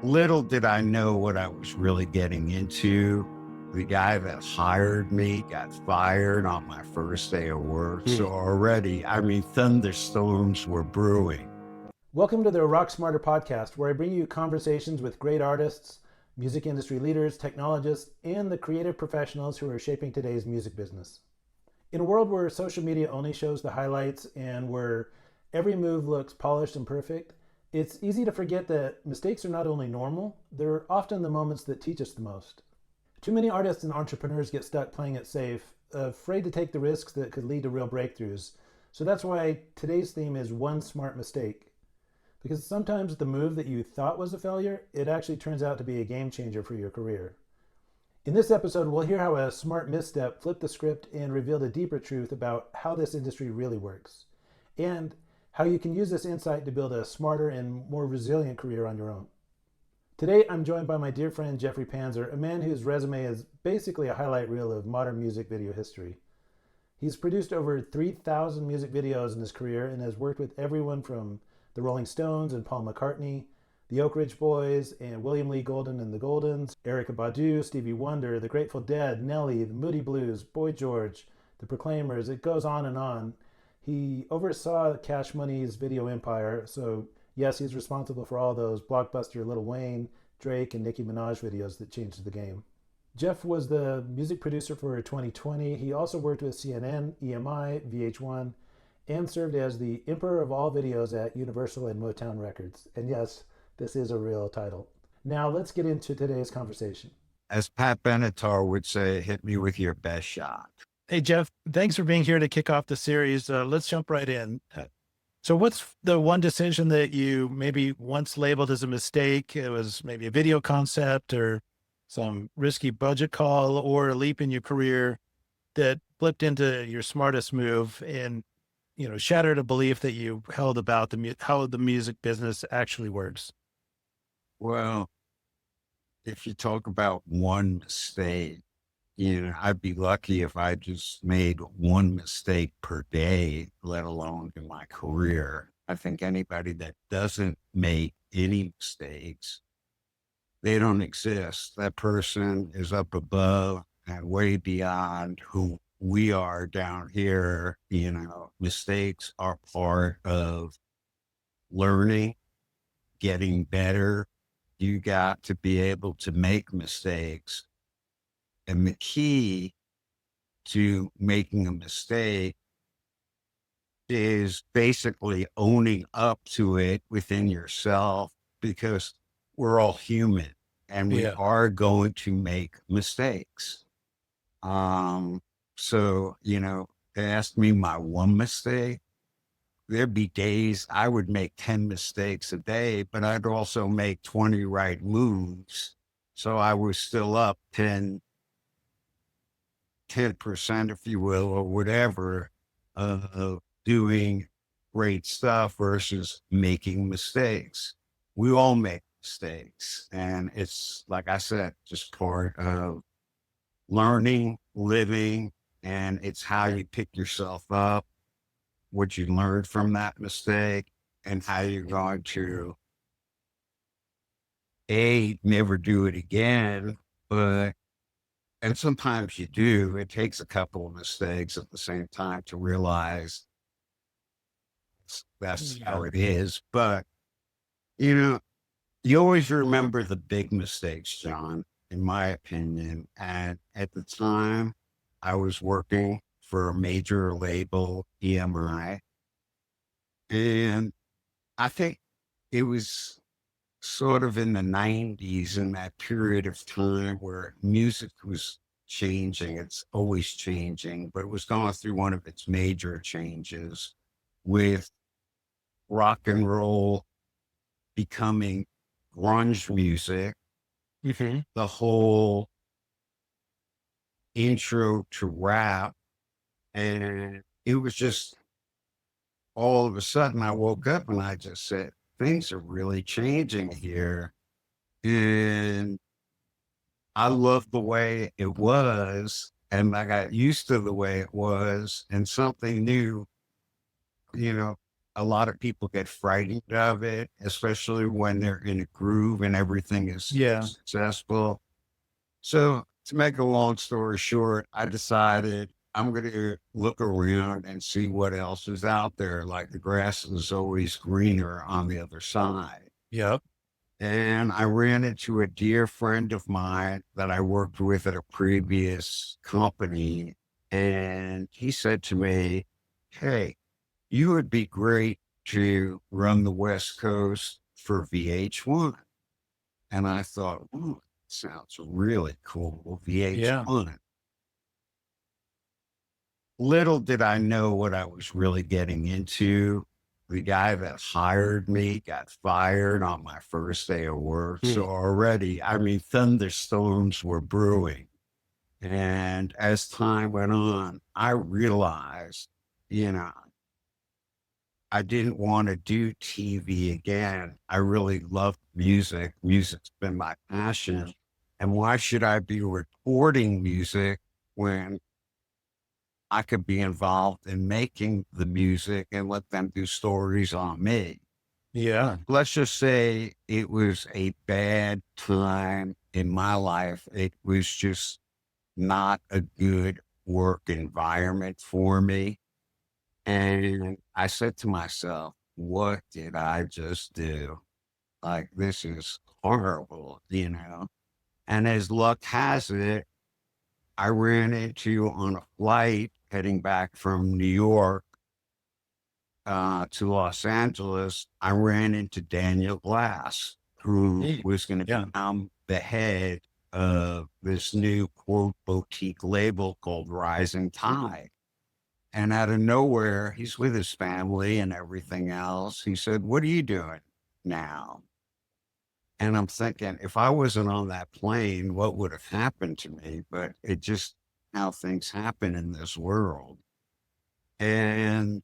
Little did I know what I was really getting into. The guy that hired me got fired on my first day of work. So Hmm. already, thunderstorms were brewing. Welcome to the Rock Smarter podcast, where I bring you conversations with great artists, music industry leaders, technologists, and the creative professionals who are shaping today's music business. In a world where social media only shows the highlights and where every move looks polished and perfect, it's easy to forget that mistakes are not only normal, they're often the moments that teach us the most. Too many artists and entrepreneurs get stuck playing it safe, afraid to take the risks that could lead to real breakthroughs. So that's why today's theme is one smart mistake. Because sometimes the move that you thought was a failure, it actually turns out to be a game changer for your career. In this episode, we'll hear how a smart misstep flipped the script and revealed a deeper truth about how this industry really works, and how you can use this insight to build a smarter and more resilient career on your own. Today, I'm joined by my dear friend Jeffrey Panzer, a man whose resume is basically a highlight reel of modern music video history. He's produced over 3,000 music videos in his career and has worked with everyone from the Rolling Stones and Paul McCartney, the Oak Ridge Boys and William Lee Golden and the Goldens, Erykah Badu, Stevie Wonder, the Grateful Dead, Nelly, the Moody Blues, Boy George, the Proclaimers. It goes on and on. He oversaw Cash Money's video empire, so yes, he's responsible for all those blockbuster Lil Wayne, Drake, and Nicki Minaj videos that changed the game. Jeff was the music producer for 2020. He also worked with CNN, EMI, VH1, and served as the Emperor of all videos at Universal and Motown Records. And yes, this is a real title. Now let's get into today's conversation. As Pat Benatar would say, hit me with your best shot. Hey, Jeff, thanks for being here to kick off the series. Let's jump right in. So, what's the one decision that you maybe once labeled as a mistake? It was maybe a video concept or some risky budget call or a leap in your career that flipped into your smartest move and shattered a belief that you held about how the music business actually works. Well, if you talk about one mistake, I'd be lucky if I just made one mistake per day, let alone in my career. I think anybody that doesn't make any mistakes, they don't exist. That person is up above and way beyond who we are down here. Mistakes are part of learning, getting better. You got to be able to make mistakes. And the key to making a mistake is basically owning up to it within yourself, because we're all human and we Yeah. are going to make mistakes. Um, ask me my one mistake. There'd be days I would make 10 mistakes a day, but I'd also make 20 right moves. So I was still up 10%, if you will, or whatever, doing great stuff versus making mistakes. We all make mistakes. And it's, like I said, just part of learning, living, and it's how you pick yourself up, what you learned from that mistake, and how you're going to never do it again, but and sometimes you do. It takes a couple of mistakes at the same time to realize that's Yeah. how it is. But, you know, you always remember the big mistakes, John, in my opinion. And at the time, I was working for a major label, EMI. And I think it was sort of in the 90s, in that period of time where music was changing. It's always changing, but it was going through one of its major changes, with rock and roll becoming grunge music, Hmm. the whole intro to rap. And it was just, all of a sudden I woke up and I just said, things are really changing here. And I loved the way it was, and I got used to the way it was, and something new, you know, a lot of people get frightened of it, especially when they're in a groove and everything is Yeah. successful. So to make a long story short, I decided I'm going to look around and see what else is out there. Like the grass is always greener on the other side. Yep. And I ran into a dear friend of mine that I worked with at a previous company. And he said to me, "Hey, you would be great to run the West Coast for VH1." And I thought, "Ooh, sounds really cool, Yeah. VH1." Little did I know what I was really getting into. The guy that hired me got fired on my first day of work. So already, I mean, thunderstorms were brewing. And as time went on, I realized, you know, I didn't want to do TV again. I really loved music. Music's been my passion. And why should I be recording music when I could be involved in making the music and let them do stories on me? Yeah. Let's just say it was a bad time in my life. It was just not a good work environment for me. And I said to myself, what did I just do? Like, this is horrible, you know? And as luck has it, I ran into on a flight heading back from New York to Los Angeles, I ran into Daniel Glass, who was going to Yeah. become the head of this new quote boutique label called Rising Tide. And out of nowhere, he's with his family and everything else. He said, "What are you doing now?" And I'm thinking, if I wasn't on that plane, what would have happened to me? But it just how things happen in this world. And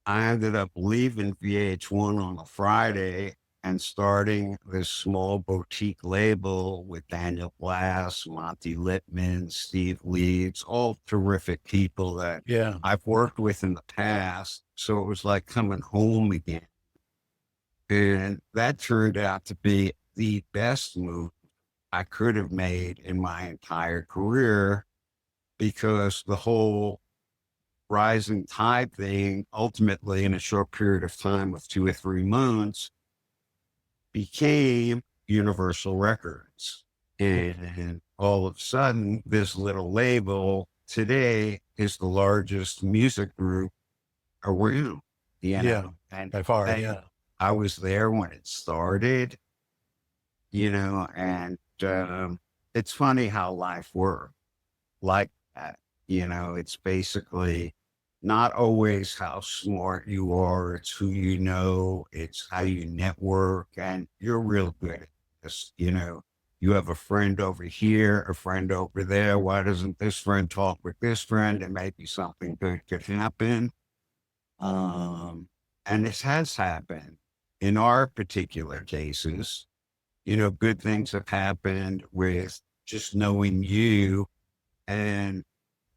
I ended up leaving VH1 on a Friday and starting this small boutique label with Daniel Glass, Monty Littman, Steve Leeds, all terrific people that Yeah. I've worked with in the past. So it was like coming home again. And that turned out to be the best move I could have made in my entire career because the whole rising tide thing ultimately in a short period of time of 2 or 3 months became Universal Records. And all of a sudden, this little label today is the largest music group around, you Yeah. know, and By far. Yeah. I was there when it started, you know, and it's funny how life works like that. You know, it's basically not always how smart you are, it's who you know, it's how you network, and you're real good at this. You know, you have a friend over here, a friend over there. Why doesn't this friend talk with this friend? And maybe something good could happen. Um, and this has happened in our particular cases. You know, good things have happened with just knowing you and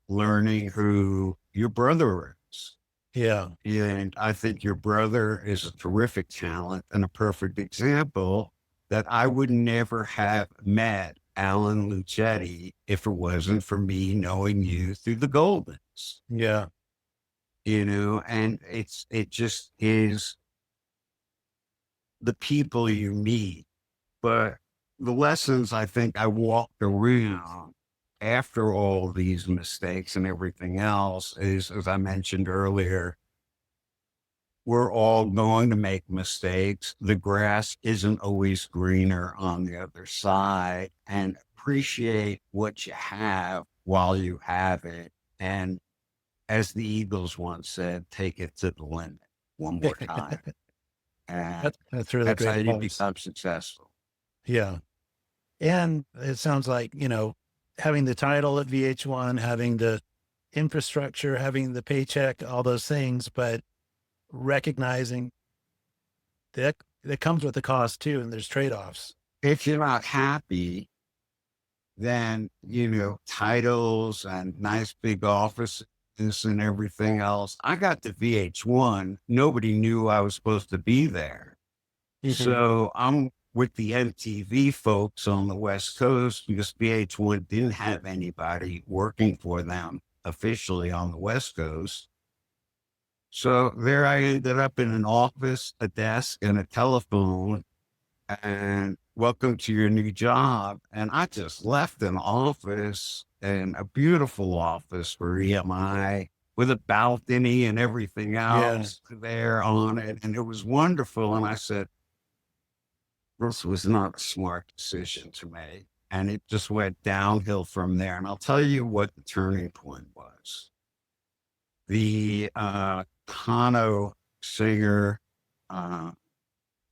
learning who your brother is. Yeah. And I think your brother is a terrific talent and a perfect example that I would never have met Alan Lucchetti if it wasn't for me knowing you through the Goldens, Yeah. you know, and it just is the people you meet. But the lessons I think I walked around after all these mistakes and everything else is, as I mentioned earlier, we're all going to make mistakes. The grass isn't always greener on the other side, and appreciate what you have while you have it. And as the Eagles once said, take it to the limit one more time. And That's really that's how great you advice. become successful. Yeah. And it sounds like, having the title at VH1, having the infrastructure, having the paycheck, all those things, but recognizing that comes with the cost too, and there's trade-offs. If you're not happy, then, you know, titles and nice big office this and everything else. I got to VH1. Nobody knew I was supposed to be there. So I'm with the MTV folks on the West Coast because VH1 didn't have anybody working for them officially on the West Coast. So there I ended up in an office, a desk, and a telephone, and welcome to your new job. And I just left an office, and a beautiful office for EMI with a balcony and everything else there on it. And it was wonderful. And I said, this was not a smart decision to make. And it just went downhill from there. And I'll tell you what the turning point was. The Tano singer,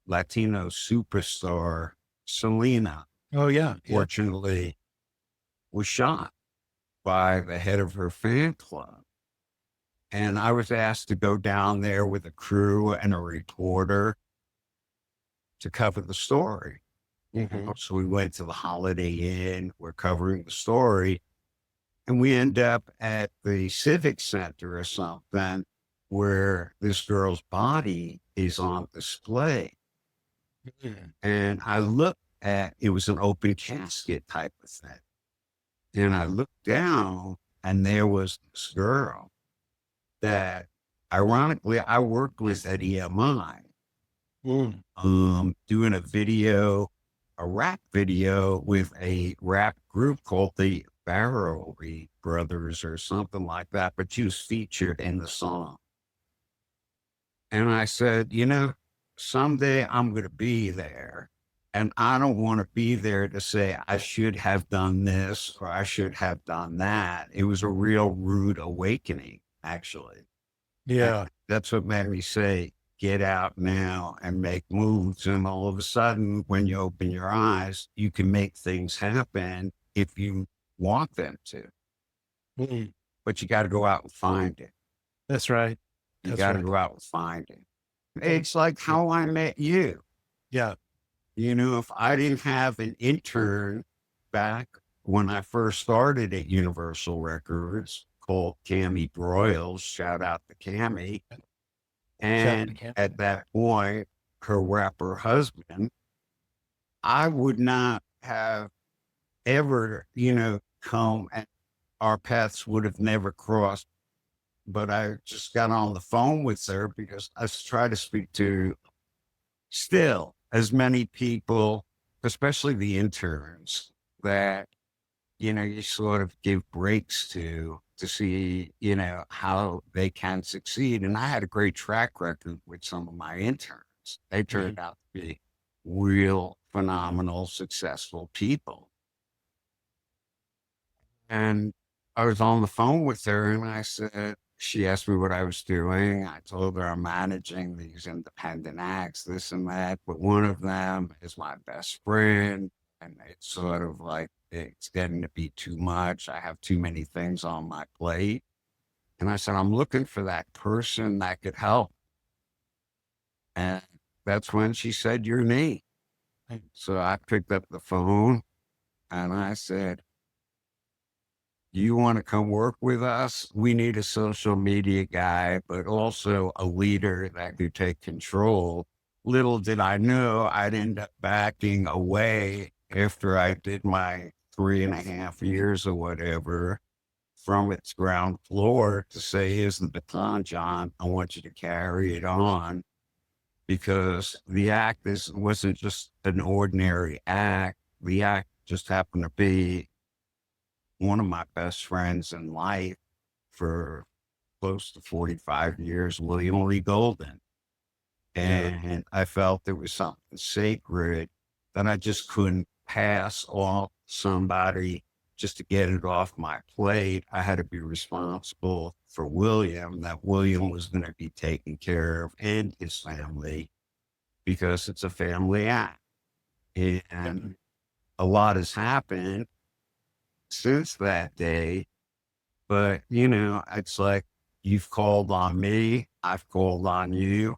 Latino superstar, Selena, Oh, yeah. fortunately, was shot by the head of her fan club. And I was asked to go down there with a crew and a reporter to cover the story. So we went to the Holiday Inn, we're covering the story, and we end up at the Civic Center or something where this girl's body is on display. And I looked at, it was an open casket type of thing. And I looked down and there was this girl that ironically I worked with at EMI, doing a video, a rap video with a rap group called the Barrowry Brothers or something like that, but she was featured in the song. And I said, you know, someday I'm going to be there. And I don't want to be there to say I should have done this or I should have done that. It was a real rude awakening, actually. Yeah. And that's what made me say, get out now and make moves. And all of a sudden, when you open your eyes, you can make things happen if you want them to. But you got to go out and find it. That's right. You got to go out and find it. It's like how I met you. Yeah. You know, if I didn't have an intern back when I first started at Universal Records called Cammie Broyles, shout out to Cammie. And at that point, her rapper husband, I would not have ever, you know, come and our paths would have never crossed. But I just got on the phone with her because I try to speak to still as many people, especially the interns, that, you know, you sort of give breaks to see, you know, how they can succeed. And I had a great track record with some of my interns. They turned out to be real phenomenal, successful people. And I was on the phone with her and I said, she asked me what I was doing. I told her I'm managing these independent acts, this and that, but one of them is my best friend. And it's sort of like, it's getting to be too much. I have too many things on my plate. And I said, I'm looking for that person that could help. And that's when she said your name. So I picked up the phone and I said, you want to come work with us? We need a social media guy, but also a leader that could take control. Little did I know I'd end up backing away after I did my 3.5 years or whatever from its ground floor to say, here's the baton, John. I want you to carry it on, because the act wasn't just an ordinary act. The act just happened to be one of my best friends in life for close to 45 years, William Lee Golden. And I felt there was something sacred that I just couldn't pass off somebody just to get it off my plate. I had to be responsible for William, that William was going to be taken care of and his family, because it's a family act. And a lot has happened since that day, but you know, it's like you've called on me, I've called on you,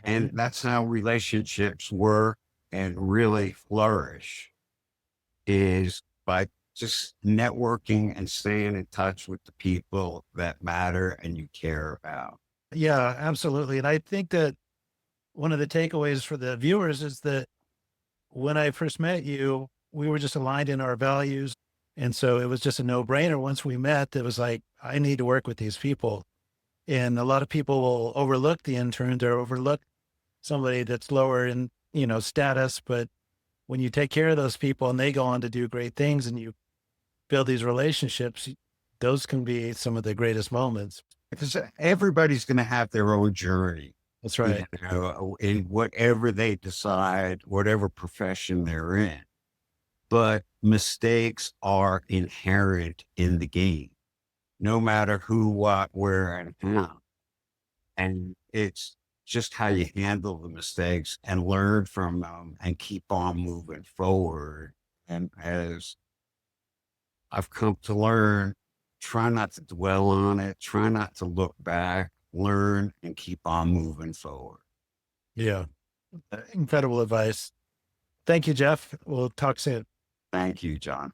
and that's how relationships work and really flourish, is by just networking and staying in touch with the people that matter and you care about. Yeah, absolutely. And I think that one of the takeaways for the viewers is that when I first met you, we were just aligned in our values. And so it was just a no brainer. Once we met, it was like, I need to work with these people. And a lot of people will overlook the interns or overlook somebody that's lower in, status. But when you take care of those people and they go on to do great things and you build these relationships, those can be some of the greatest moments. Because everybody's going to have their own journey, That's right. in whatever they decide, whatever profession they're in. But mistakes are inherent in the game, no matter who, what, where, and how. And it's just how you handle the mistakes and learn from them and keep on moving forward. And as I've come to learn, try not to dwell on it, try not to look back, learn and keep on moving forward. Yeah. Incredible advice. Thank you, Jeff. We'll talk soon. Thank you, John.